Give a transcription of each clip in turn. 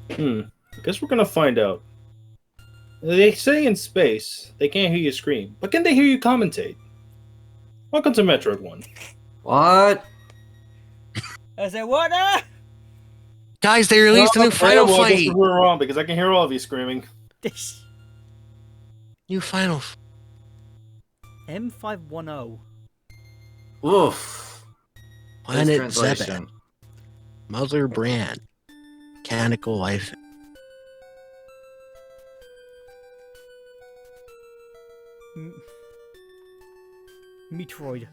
I guess we're gonna find out. They say in space they can't hear you scream, but can they hear you commentate? Welcome to Metroid 1. What? I said, what? Guys, they released a new Yeah, Final well, I guess Fight! we're wrong because I can hear all of you screaming. New Final M510. Oof. Planet Translation. Zebes. Mother Brand. Mechanical Life. Metroid.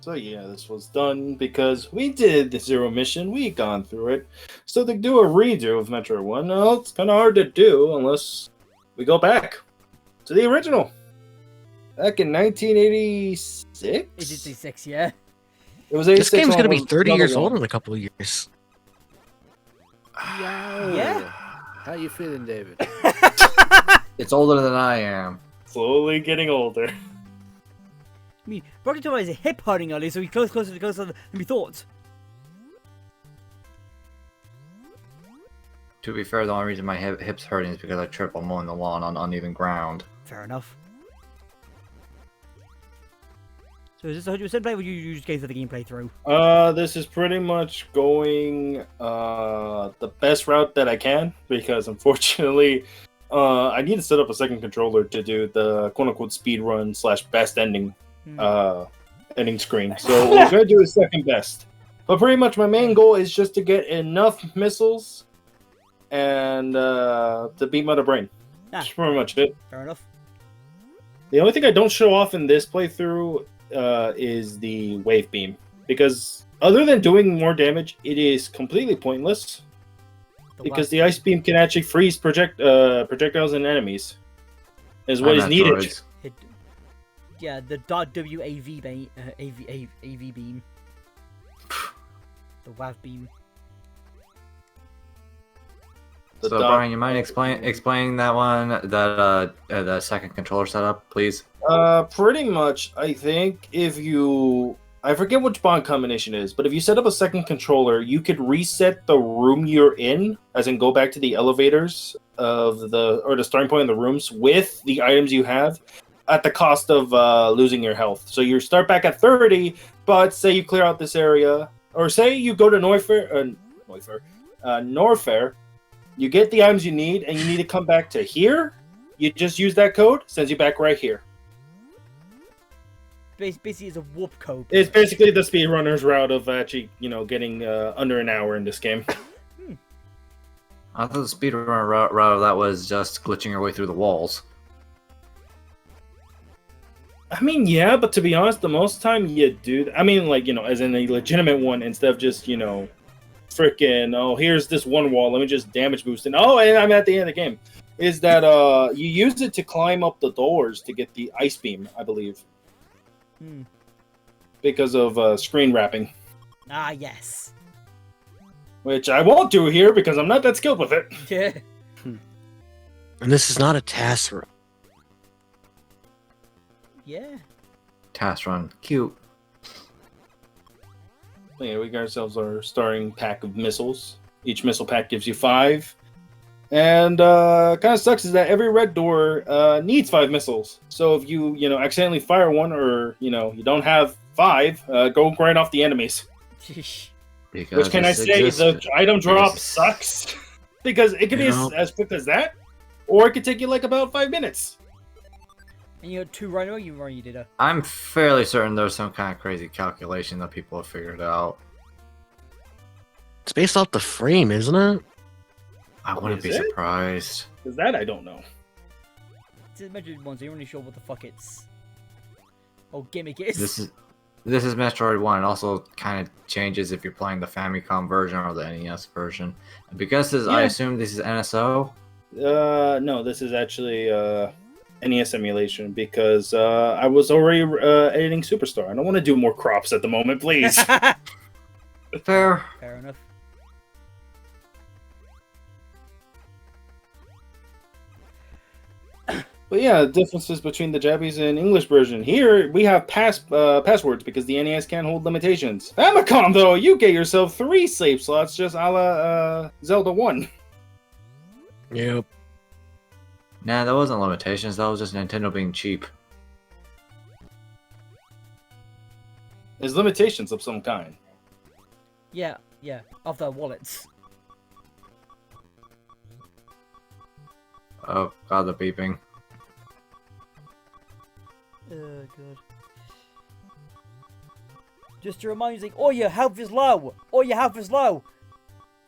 So yeah, this was done because we did the Zero mission, we gone through it. So to do a redo of Metro 1, well, it's kind of hard to do unless we go back to the original. Back in 1986? Is it D6, yeah? It was This 86 game's gonna be on 30 years old one. in a couple of years. Yeah. How you feeling, David? It's older than I am. Slowly getting older. I mean, Rocket Tower is a hip hurting early, so he's closer than we thought. To be fair, the only reason my hip's hurting is because I trip while mowing the lawn on uneven ground. Fair enough. So is this 100% play, or you just gave the gameplay through? This is pretty much going the best route that I can because unfortunately, I need to set up a second controller to do the quote-unquote speed run / best ending ending screen. So we're gonna do a second best. But pretty much my main goal is just to get enough missiles and to beat Mother Brain. That's pretty much it. Fair enough. The only thing I don't show off in this playthrough is the wave beam, because other than doing more damage, it is completely pointless. Because the ice beam can actually freeze projectiles and enemies, is what is needed. Yeah, the .wav beam, AV beam, the WAV beam. So Bryan, you mind explaining that one, that the second controller setup, please? Pretty much, I think I forget which bond combination it is, but if you set up a second controller, you could reset the room you're in, as in go back to the elevators of the starting point of the rooms with the items you have, at the cost of losing your health. So you start back at 30, but say you clear out this area, or say you go to Norfair, you get the items you need, and you need to come back to here. You just use that code, sends you back right here. Basically, it's a warp code. It's basically the speedrunner's route of actually, getting under an hour in this game. I thought the speedrunner route of that was just glitching your way through the walls. I mean, yeah, but to be honest, the most time you do, I mean, like, as in a legitimate one, instead of just, freaking, oh, here's this one wall, let me just damage boost it. Oh, and I'm at the end of the game. Is that you use it to climb up the doors to get the ice beam, I believe. Because of screen wrapping. Ah, yes. Which I won't do here because I'm not that skilled with it. Yeah. And this is not a task run. Yeah. Task run. Cute. Yeah, we got ourselves our starting pack of missiles. Each missile pack gives you 5. And kind of sucks is that every red door needs 5 missiles. So if you accidentally fire one, or you don't have 5, go right off the enemies. Because which can I say, the item drop sucks because it can be as quick as that, or it could take you like about 5 minutes. And you had 2 right away. You did a. I'm fairly certain there's some kind of crazy calculation that people have figured out. It's based off the frame, isn't it? I wouldn't be surprised. Because that I don't know. It's a Metroid one, so you're not sure what the fuck its gimmick is. This is Metroid 1. It also kind of changes if you're playing the Famicom version or the NES version. And because I assume this is NSO? No, this is actually NES emulation because I was already editing Superstar. I don't want to do more crops at the moment, please. Fair enough. But yeah, the differences between the Japanese and English version. Here we have passwords because the NES can't hold limitations. Famicom though, you get yourself 3 save slots, just a la Zelda 1. Yep. Nah, that wasn't limitations. That was just Nintendo being cheap. There's limitations of some kind. Yeah, of their wallets. Oh god, the beeping. Oh god. Just to remind you, like, oh, your health is low. Oh, your health is low.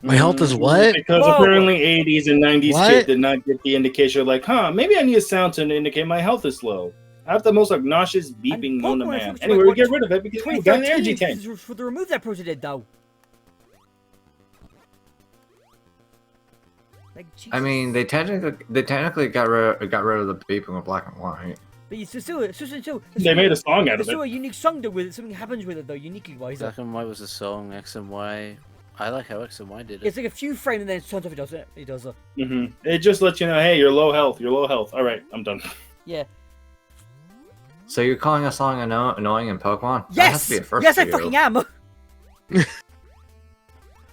My health is what? Because Whoa. apparently 80s and 90s What? kid did not get the indication like, maybe I need a sound to indicate my health is low. I have the most obnoxious beeping known to Pokemon man. Switch, Anyway, like, we get rid of it because we got an energy 2013 tank. for the remove that proto did though. Like, I mean, they technically got rid of the beeping with black and white. but it's still, They made a song out There's of still it. a unique song though with it. Something happens with it though, uniquely wise. Black and White was a song. X and Y. I like how X and Y did it. It's like a few frames and then it turns off. It does it. It does it. It just lets you know, hey, you're low health. You're low health. All right, I'm done. Yeah. So you're calling a song annoying in Pokemon? That has Yes. to be a first Yes, for I you. fucking am.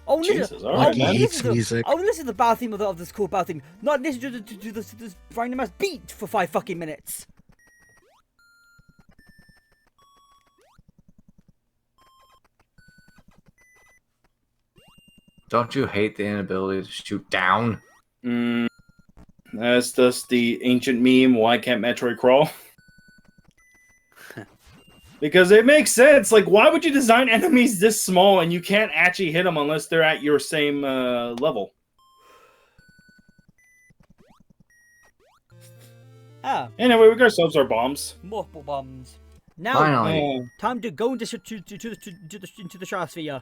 Oh, listen. Jesus, all Oh, right, Lucky man. hates music. I would listen to the bad theme of this cool bad theme. Not listen to this random ass beat for 5 fucking minutes. Don't you hate the inability to shoot down? That's just the ancient meme, why can't Metroid crawl? Because it makes sense. Like, why would you design enemies this small and you can't actually hit them unless they're at your same level? Ah, Anyway, we got ourselves our bombs. multiple bombs. Now, Finally. time to go into the stratosphere.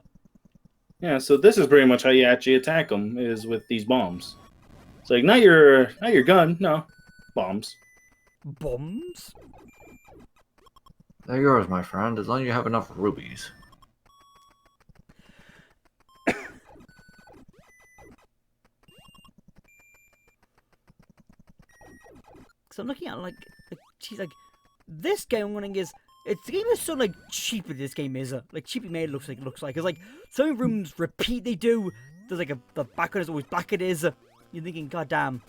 Yeah, so this is pretty much how you actually attack them, is with these bombs. It's like, not your gun, no. Bombs. Bombs? They're yours, my friend, as long as you have enough rubies. Because I'm looking at geez, like this game running is. The game is so like cheapy. This game is like cheaply made. Looks like. It's like so many rooms repeat. They do. There's like the background is always black. It is. You're thinking, God damn.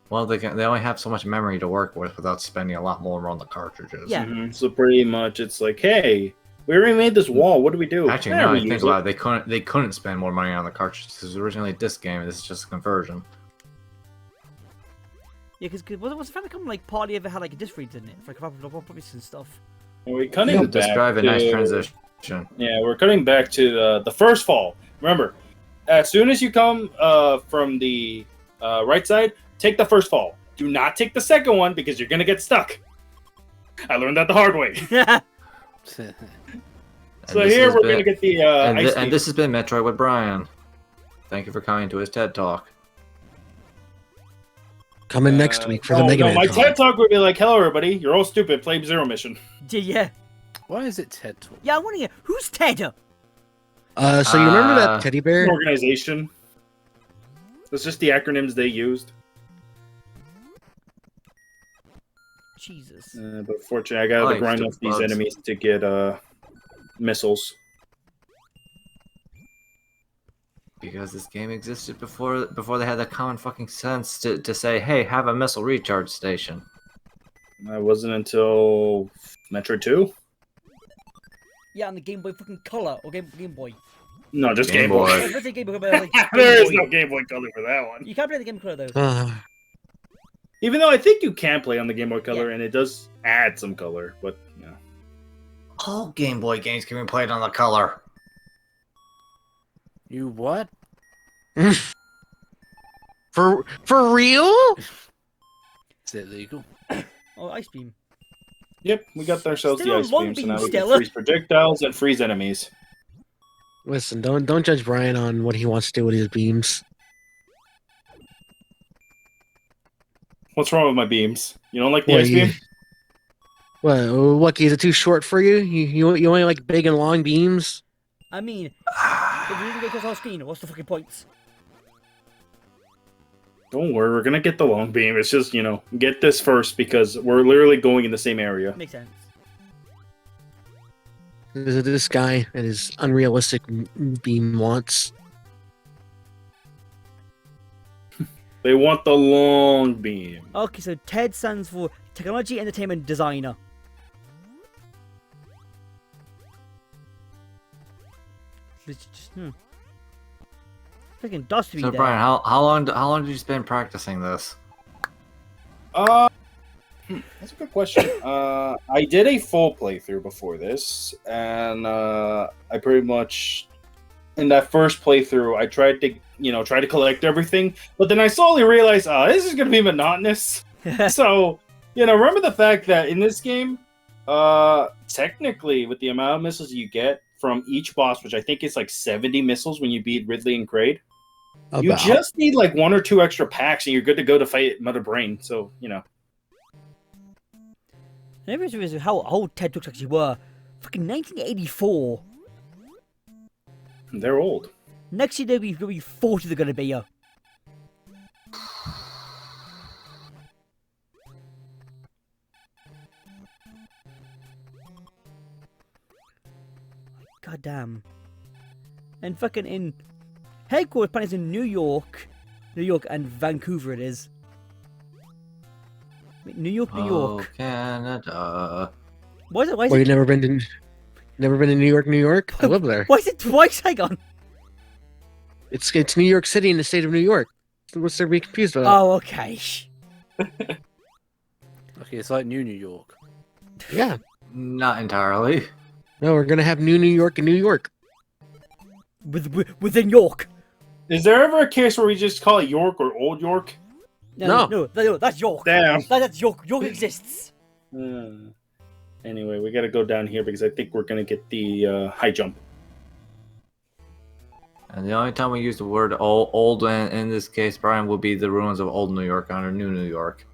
Well, they only have so much memory to work with without spending a lot more on the cartridges. Yeah. So pretty much, it's like, hey, we already made this wall. What do we do? Actually, now I think about it, they couldn't spend more money on the cartridges. This was originally a disc game. This is just a conversion. Yeah, because was the Famicom like partly ever had like a disc reads in it for like puppies and stuff? We're cutting back Describe a to, nice transition. Yeah, we're cutting back to the first fall. Remember, as soon as you come from the right side, take the first fall. Do not take the second one because you're gonna get stuck. I learned that the hard way. So here we're gonna get the and this has been Metroid with Bryan. Thank you for coming to his TED Talk. Coming next week for the Mega Man my Con. TED Talk would be like, hello everybody, you're all stupid, play Zero Mission. Yeah. Why is it TED Talk? Yeah, I want to hear who's Ted? So you remember that teddy bear? Organization. That's just the acronyms they used. Jesus. But fortunately, I gotta Life grind to off these bugs. enemies to get missiles. Because this game existed before they had the common fucking sense to say, hey, have a missile recharge station. That wasn't until Metroid 2? Yeah, on the Game Boy fucking Color or Game Boy. No, just Game Game Boy. I was gonna say Game Boy, but like, Game There is Boy. no Game Boy Color for that one. You can't play the Game Boy Color though. Even though I think you can play on the Game Boy Color, Yeah. and it does add some color, but yeah. All Game Boy games can be played on the color. You what? For real? Is it legal? Oh, Ice Beam. Yep, we got ourselves Still the a ice long beam, so beam, now we can Stella. freeze projectiles and freeze enemies. Listen, don't judge Bryan on what he wants to do with his beams. What's wrong with my beams? You don't like the What, ice you- beam? What, is it too short for you? You only like big and long beams? I mean, if you didn't go across our screen, what's the fucking point? Don't worry, we're gonna get the long beam. It's just, get this first because we're literally going in the same area. Makes sense. This guy and his unrealistic beam wants. They want the long beam. Okay, so TED stands for Technology Entertainment Designer. Freaking DOS to be So there. Brian, how long did you spend practicing this? That's a good question. I did a full playthrough before this, and I pretty much, in that first playthrough, I tried to collect everything, but then I slowly realized, this is gonna be monotonous. So, remember the fact that in this game, technically, with the amount of missiles you get from each boss, which I think is like 70 missiles when you beat Ridley and Kraid, you just need like 1 or 2 extra packs, and you're good to go to fight Mother Brain. So, I never realized how old TED Talks actually were. Fucking 1984. they're old. Next year they'll be 40. They're gonna be here. God damn. And fucking in headquarters planets in New York, and Vancouver it is. Wait, New York. Oh, Canada. Why is it? Well, you never been to New York, New York? I live there. Why is it twice? Hang on. It's New York City in the state of New York. What's there to be confused about? Oh, okay. Okay, it's like New York. Yeah. Not entirely. No, we're gonna have New York in New York. Within York. Is there ever a case where we just call it York or Old York? No, that's York. Damn. That's York. York exists. Anyway, we gotta go down here because I think we're gonna get the high jump. And the only time we use the word old in this case, Brian, will be the ruins of Old New York under New New York.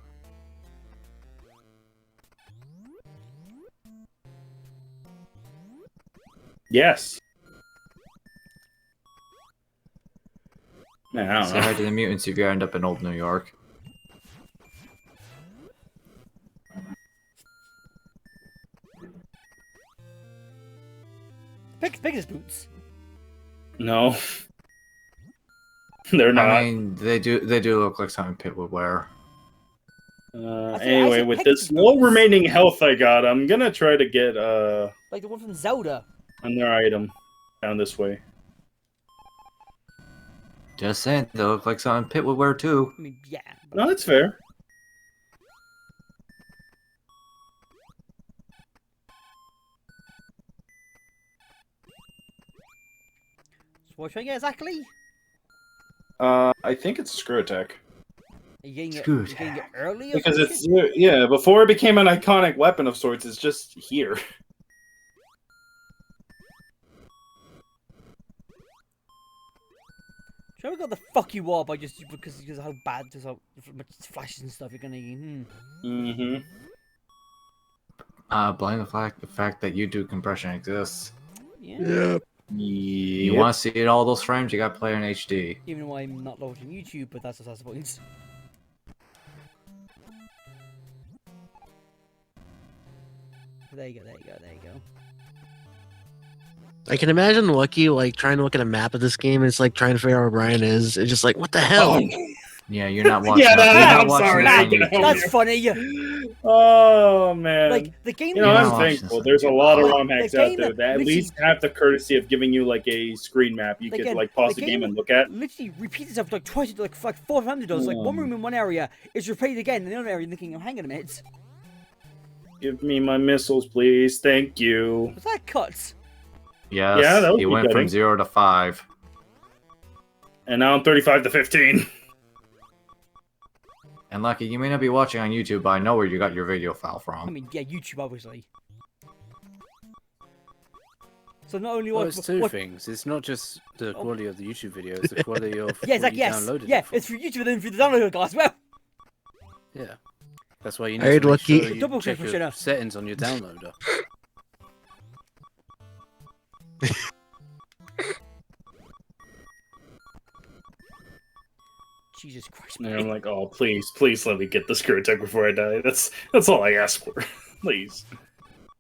Yes. Man, I don't Say know. hi to the mutants if you end up in Old New York. Pegasus boots. No. They're not. I mean, they do look like something Pit would wear. Anyway, said with Pegasus this low boots. remaining health I got, I'm gonna try to get Like the one from Zelda. another item down this way. Just saying, they look like something Pit would wear too. I mean, yeah. No, that's fair. So what should I get exactly? I think it's a screw attack. Are you getting Screw it, you getting it early? Or Because some it's, shit? before it became an iconic weapon of sorts, it's just here. Should I got the fuck you are by just because of how bad, just how much flashes and stuff you're gonna. Mm-hmm. Blame the fact that YouTube compression exists. Yeah. You want to see it all those frames, you got to play in HD. Even though I'm not watching YouTube, but that's the point. There you go. I can imagine Lucky like trying to look at a map of this game. And it's like trying to figure out where Brian is. It's just like, what the hell? Yeah, you're not watching. Yeah, you're not I'm watching sorry, this on I'm gonna YouTube. help That's you. funny. Oh man. Like the game. You're I'm not watching thankful. this. There's a lot of Like, ROM the hacks out game there that at literally- least have the courtesy of giving you like a screen map you The could game- like pause the the game game- and look at. Literally repeats itself like twice, like 4 times it does. Like one room in one area is replayed again in the other area, thinking, hang on a minute, Give me my missiles, please. Thank you. was that cut? Yes, Yeah, that would he be went cutting. from 0 to 5. And now I'm 35 to 15. And Lucky, you may not be watching on YouTube, but I know where you got your video file I from. mean, yeah, YouTube obviously. So not only Well, what, it's two what things. It's not just the quality of the YouTube video; it's the quality of yeah, it's what like you yes, downloaded yeah, it from. it's for YouTube and then for the download class. Well, Yeah, that's why you need Alright, to make Lucky. sure you Double click check for your sure. settings on your downloader. Jesus Christ, And I'm Bryan. like, oh, please let me get the screw attack before I die. That's all I ask for. Please.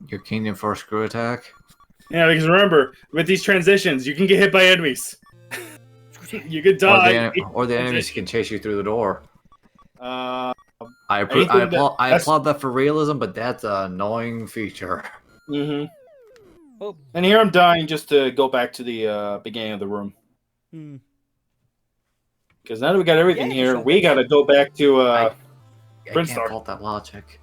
Your kingdom for a screw attack. Yeah, because remember, with these transitions, you can get hit by enemies. You could die. Or the enemies can chase you through the door. Uh, I anything that- applaud that for realism, but that's an annoying feature. mhm. Oh. And here I'm dying just to go back to the beginning of the room. Hmm. Because now that we got everything Yeah, here, sure, we yes. gotta go back to I Prince can't Star. fault that logic.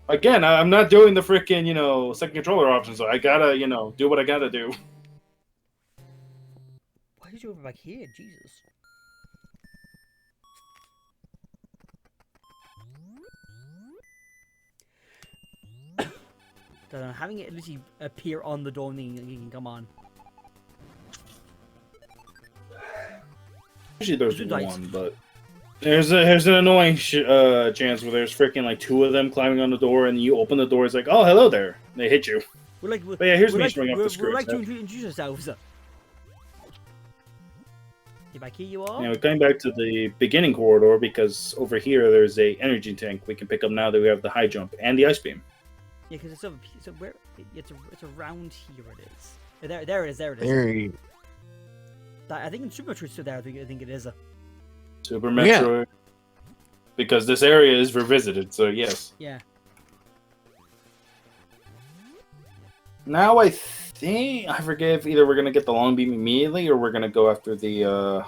Again, I'm not doing the freaking, second controller option, so I gotta, do what I gotta do. Why did you over back here? Jesus. Having it literally appear on the door, thinking, come on. Usually there's Two dice. one, but there's an annoying chance where there's freaking like two of them climbing on the door, and you open the door, it's like, oh, hello there. They hit you. But yeah, here's we're me like, showing off the screw We're like to attack. introduce ourselves. If I kill you all? We're going back to the beginning corridor because over here there's a energy tank we can pick up now that we have the high jump and the ice beam. Yeah, because it's over. So where? It's around here. It is. There it is. There it is. Very. I think in Super Metroid still there. I think it is. Super Metroid. Because this area is revisited, so yes. Yeah. Now I forget if either we're gonna get the long beam immediately or we're gonna go after the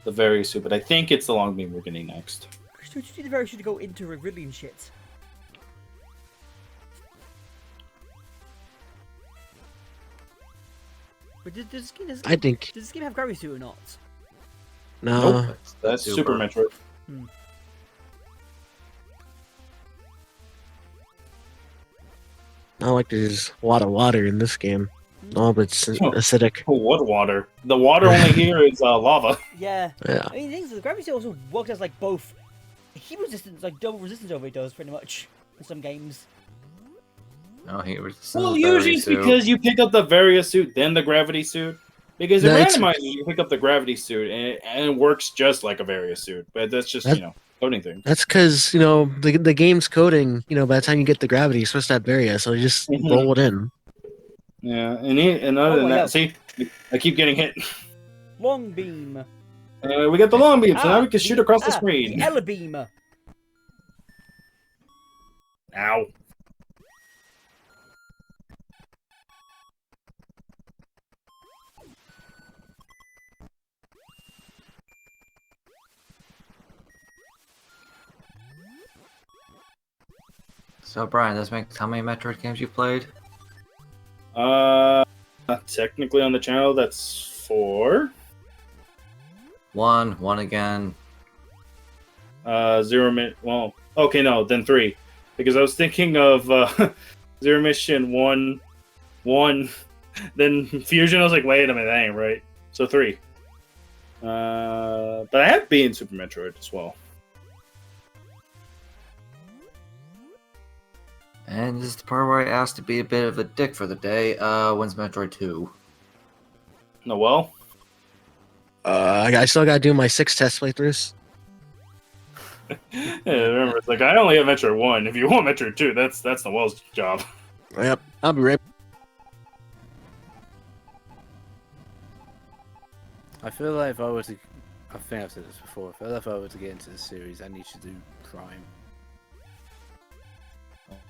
various suit, but I think it's the long beam we're getting next. Don't you need the very should go into Ridley and shit? But does this game have gravity suit or not? No. Nope. That's Super Metroid. Not like there's a lot of water in this game. No, but it's acidic. Oh, what water? The water only here is lava. Yeah. Yeah. I mean, the thing is, the gravity suit also works as like both heat resistance, like double resistance over it does pretty much in some games. No, he was. Well, usually it's because you pick up the various suit, then the gravity suit. Because it randomizes you pick up the gravity suit, and it works just like a various suit. But that's just, coding thing. That's because, the game's coding, by the time you get the gravity, you're supposed to have barrier, so you just roll it in. Yeah, and other than that, see, I keep getting hit. Long beam. We got the long beam, so now we can shoot across the screen. The Ella beam. Ow. So, Brian, this makes how many Metroid games you played? Technically on the channel, that's 4. One again. Well, okay, no, then 3. Because I was thinking of Zero Mission 1, then Fusion, I was like, wait a minute, that ain't right. So 3. But I have been Super Metroid as well. And this is the part where I asked to be a bit of a dick for the day. When's Metroid 2? Noel? I still gotta do my 6 test playthroughs. Yeah, remember, it's like, I only have Metroid 1. If you want Metroid 2, that's Noel's job. Yep, I'll be right. I feel like if I were to, I think I've said this before. I feel like if I were to get into the series, I need to do Prime.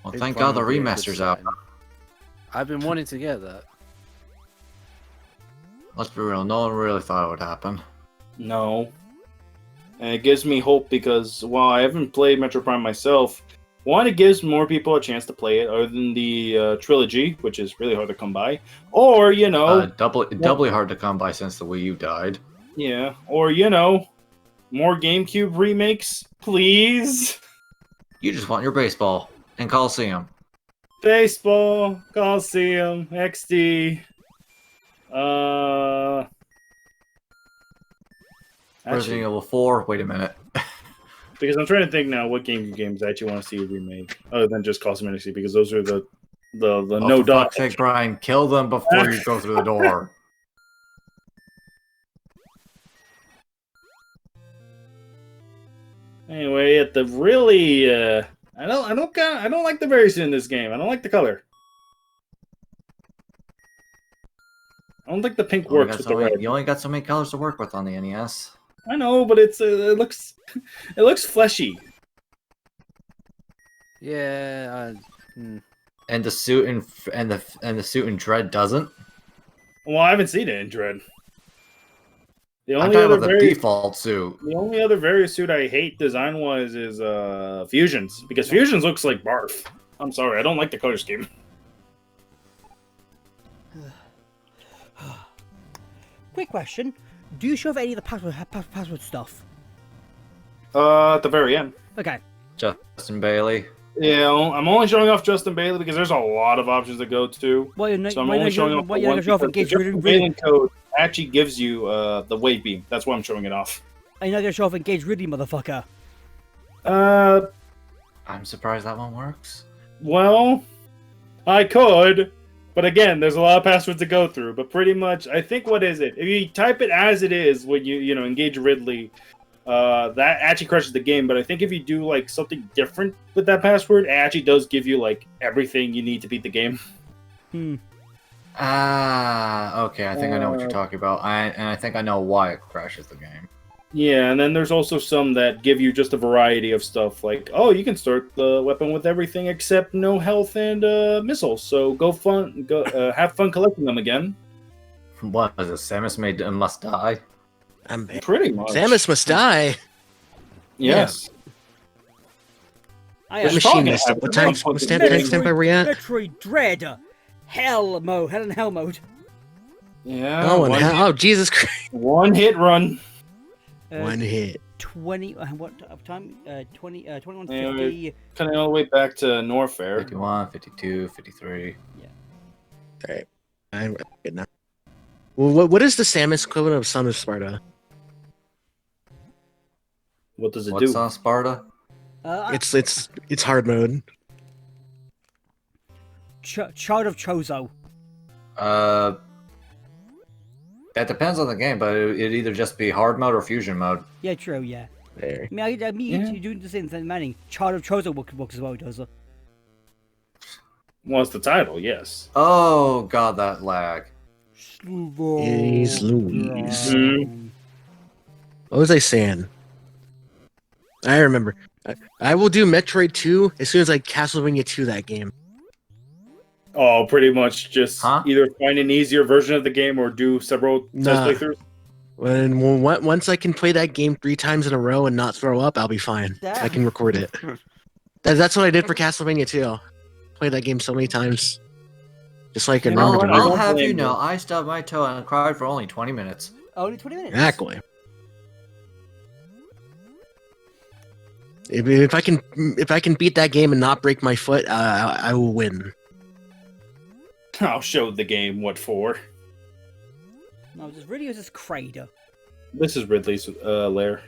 Well, Think thank Prime God the would be a good remaster's out. sign. I've been wanting to get that. Let's be real, no one really thought it would happen. No. And it gives me hope because while I haven't played Metroid Prime myself, one, it gives more people a chance to play it other than the trilogy, which is really hard to come by. Or, Doubly hard to come by since the Wii U died. yeah, or, more GameCube remakes, please. You just want your baseball and Coliseum. Baseball, Coliseum, XD. Resident Evil 4. Wait a minute. Because I'm trying to think now what games I actually want to see remade, other than just Coliseum XD, because those are the no For dot. fuck's sake, Brian, kill them before you go through the door. Anyway, at the really, I don't like the berries in this game. I don't like the color. I don't think the pink You only works got with so the many- red. You only got so many colors to work with on the NES. I know, but it looks it looks fleshy. Yeah. And the suit and the suit in Dread doesn't. Well, I haven't seen it in Dread. The I'm only talking other about the very default suit. the only other various suit I hate design wise is Fusions, because Fusions looks like barf. I'm sorry, I don't like the color scheme. Quick question: do you show off any of the password stuff? At the very end. Okay. Justin Bailey. Yeah, I'm only showing off Justin Bailey because there's a lot of options to go to. Well, you're not, So I'm why only not showing show, off why the you're one not show off because the engage Justin Bailey code actually gives you the wave beam. That's why I'm showing it off. Are you not gonna show off engage Ridley, motherfucker? I'm surprised that one works. Well, I could, but again, there's a lot of passwords to go through. But pretty much, I think what is it? If you type it as it is when you engage Ridley, that actually crashes the game. But I think if you do like something different with that password, it actually does give you like everything you need to beat the game. Okay. I think I know what you're talking about. I think I know why it crashes the game. Yeah, and then there's also some that give you just a variety of stuff, like, oh, you can start the weapon with everything except no health and missiles. So go have fun collecting them again. What is it? Samus must die. Pretty much. Samus must die. Yes. I There's am probably Machinist. gonna have What some time? fucking What thing. stamp are we at? Metroid Dread, Hell mode, Hell and Hell mode. Yeah. Oh, and oh, Jesus Christ! one hit run. One hit. 20. What time? 21, Yeah, 50. Coming all the way back to Norfair. 51, 52, 53. All right, I'm good now. Well, what is the Samus equivalent of Son of Sparta? What does it What's do? on Sparta? It's hard mode. Child of Chozo. That depends on the game, but it'd either just be hard mode or fusion mode. Yeah, true, yeah. There. I mean, Yeah. you do the same thing, Manning. Child of Chozo works as well, does it? Well, it's the title, yes. Oh god, that lag. Jeez Louise. Mhm. What was I saying? I remember. I will do Metroid 2 as soon as I Castlevania 2 that game. Oh, pretty much just Huh? either find an easier version of the game or do several test Nah. playthroughs. Once I can play that game 3 times in a row and not throw up, I'll be fine. Damn. I can record it. That's what I did for Castlevania 2. Played that game so many times. Just like I You know remember what? to I I'll don't have blame you you. know, I stubbed my toe and cried for only 20 minutes. Only 20 minutes. Exactly. If I can beat that game and not break my foot, I will win. I'll show the game what for. No, this really is just Kraid. This is Ridley's lair.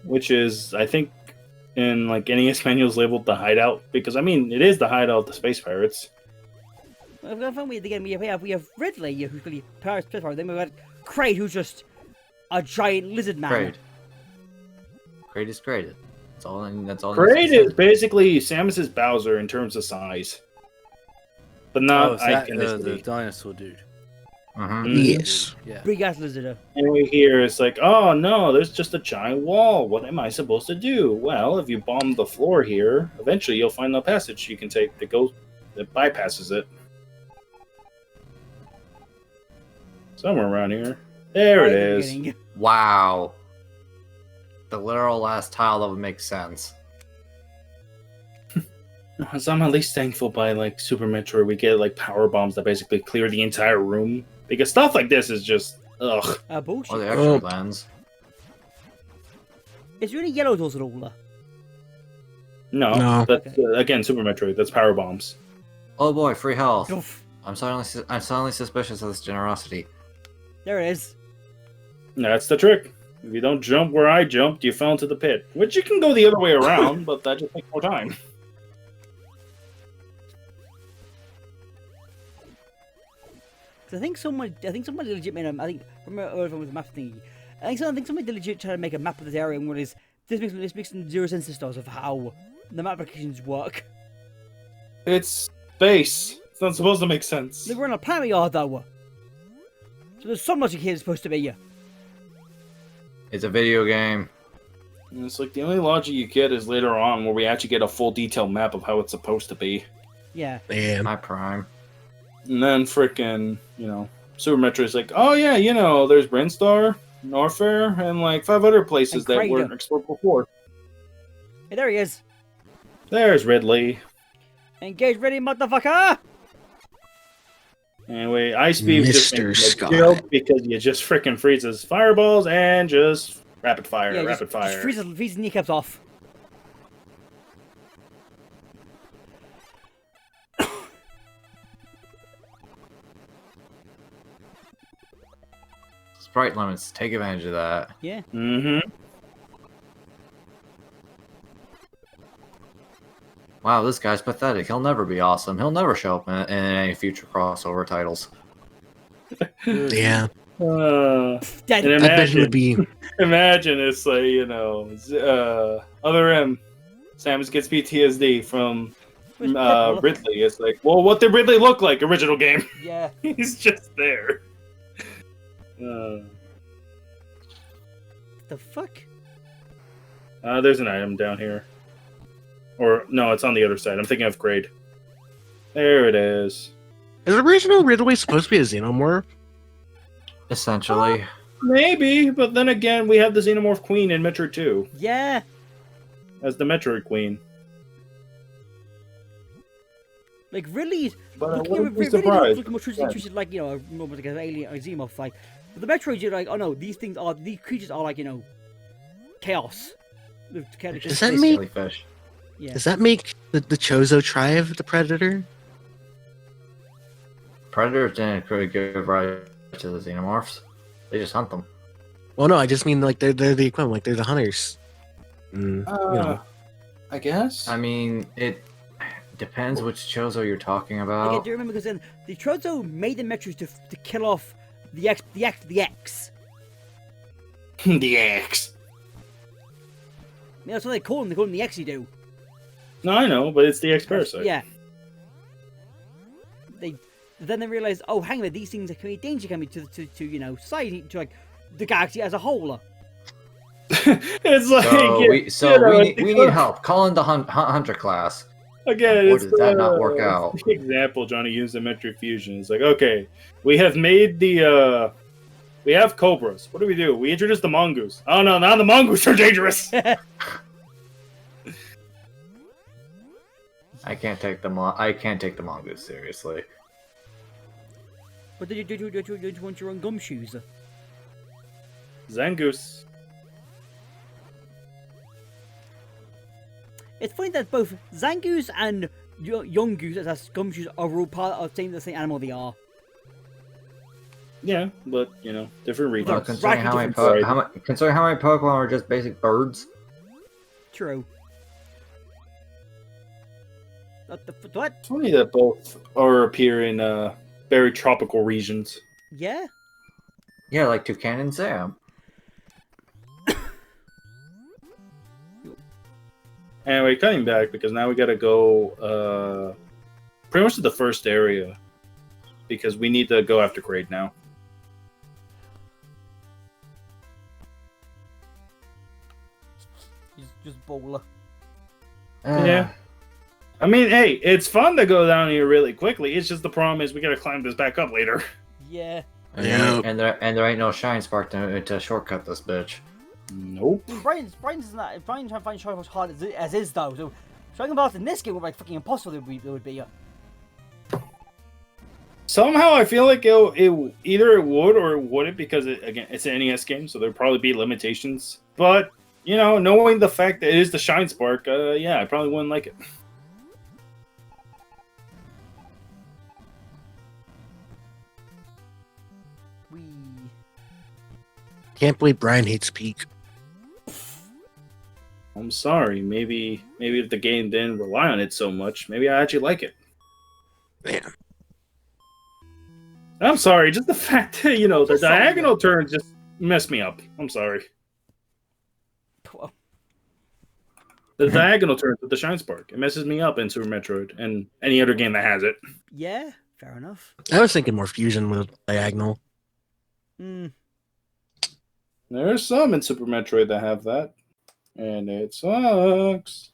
Which is, I think, in like NES manuals labeled the hideout, because I mean it is the hideout of the Space Pirates. Again, we have Ridley, who's really Paris Pittsburgh. Then we've got Kraid, who's just a giant lizard man. Kraid. Kraid is graded. That's all. That's all. Kraid is basically Samus's Bowser in terms of size, but not is that the iconicity. dinosaur dude? Mm-hmm. Yes. Yeah. Big ass lizard. And we hear it's like, oh no, there's just a giant wall. What am I supposed to do? Well, if you bomb the floor here, eventually you'll find a passage you can take that bypasses it. Somewhere around here. There it is. Wow. The literal last tile that would make sense. So I'm at least thankful by like Super Metroid we get like power bombs that basically clear the entire room. Because stuff like this is just ugh. Bullshit. Or the extra lens. Is there any yellow doors at all? No. No. That's again Super Metroid, that's power bombs. Oh boy, free health. Oof. I'm suddenly suspicious of this generosity. There it is. That's the trick. If you don't jump where I jumped, you fell into the pit. Which you can go the other way around, but that just takes more time. I think someone legit made I think remember earlier with the map thingy. I think somebody legit trying to make a map of this area, and what is this makes zero sense to stars of how the map applications work. It's space. It's not supposed to make sense. We're on a planet yard though. So there's some logic here that's supposed to be. It's a video game. And it's like the only logic you get is later on where we actually get a full detailed map of how it's supposed to be. Yeah. Man. My prime. And then frickin', Super Metroid's like, oh yeah, there's Brainstar, Norfair, and like 5 other places And that Kraid. weren't explored before. Hey, there he is. There's Ridley. Engage ready, motherfucker! Anyway, Ice Beam just Mr. makes Scott. a joke because you just frickin' freezes fireballs and just rapid fire, Yeah, rapid fire. Just freeze his kneecaps off. Sprite limits. Take advantage of that. Yeah. Mm-hmm. Wow, this guy's pathetic. He'll never be awesome. He'll never show up in any future crossover titles. Yeah. Dead. And I bet it would be. imagine it's like, other M. Samus gets PTSD from Where's Purple? Ridley. It's like, well, what did Ridley look like original game? Yeah. He's just there. The fuck? There's an item down here. Or, no, it's on the other side. I'm thinking of Kraid. There it is. Is original Ridley supposed to be a xenomorph? Essentially. Maybe, but then again, we have the Xenomorph Queen in Metroid 2 Yeah. as the Metroid Queen. Like really, But I looking wouldn't be really surprised. looking more interested, like almost like an alien or Xenomorph. Like, but the Metroid, you're like, oh no, these creatures are like chaos. Does that make- Jellyfish. Yeah. Does that make the Chozo tribe the predator? Predators didn't really give rise to the xenomorphs. They just hunt them. Well, no, I just mean like they're the equivalent, like they're the hunters. I guess. I mean, it depends which Chozo you're talking Like, about. I do remember because then the Trozo made the Metroids to kill off the X. the X. Yeah, that's what they call them. They call them the X. You do. No, I know, but it's the X Parasite. Yeah. Then they realize, oh, hang on, these things can be danger, can be to society, to like the galaxy as a whole. It's like We need help. Call in the hunter class. Again, Or it's did that not work out? the example Johnny used in Metroid Fusion. It's like, okay, we have made the we have cobras. What do? We introduce the mongoose. Oh no, now the mongoose are dangerous. I can't take the mongoose seriously. But did you want your own gumshoes? Zangoose. It's funny that both Zangoose and Young Goose, as gumshoes, are all part of the same animal they are. Yeah, but different Well, regions. Right, considering how many Pokemon are just basic birds. True. What? It's funny that both appear in very tropical regions. Yeah. Yeah, like Toucan and Sam. Anyway, cutting back because now we gotta go pretty much to the first area because we need to go after Kraid now. Just bowler. Yeah. I mean, hey, it's fun to go down here really quickly. It's just the problem is we gotta climb this back up later. Yeah. Yeah. And there ain't no shine spark to shortcut this bitch. Nope. Brian's trying to find Shy as hard as is though. So trying to in this game would be like fucking impossible. It would be. Somehow I feel like it either it would or it wouldn't because it's an NES game, so there'd probably be limitations. But knowing the fact that it is the Shine Spark, yeah, I probably wouldn't like it. Can't believe Bryan hates Peak. I'm sorry. Maybe if the game didn't rely on it so much, maybe I actually like it. Man. I'm sorry. Just the fact that the diagonal turns just messed me up. I'm sorry. Well, The diagonal turns with the Shine Spark. It messes me up in Super Metroid and any other game that has it. yeah, fair enough. I was thinking more fusion with diagonal. Hmm. There's some in Super Metroid that have that, and it sucks.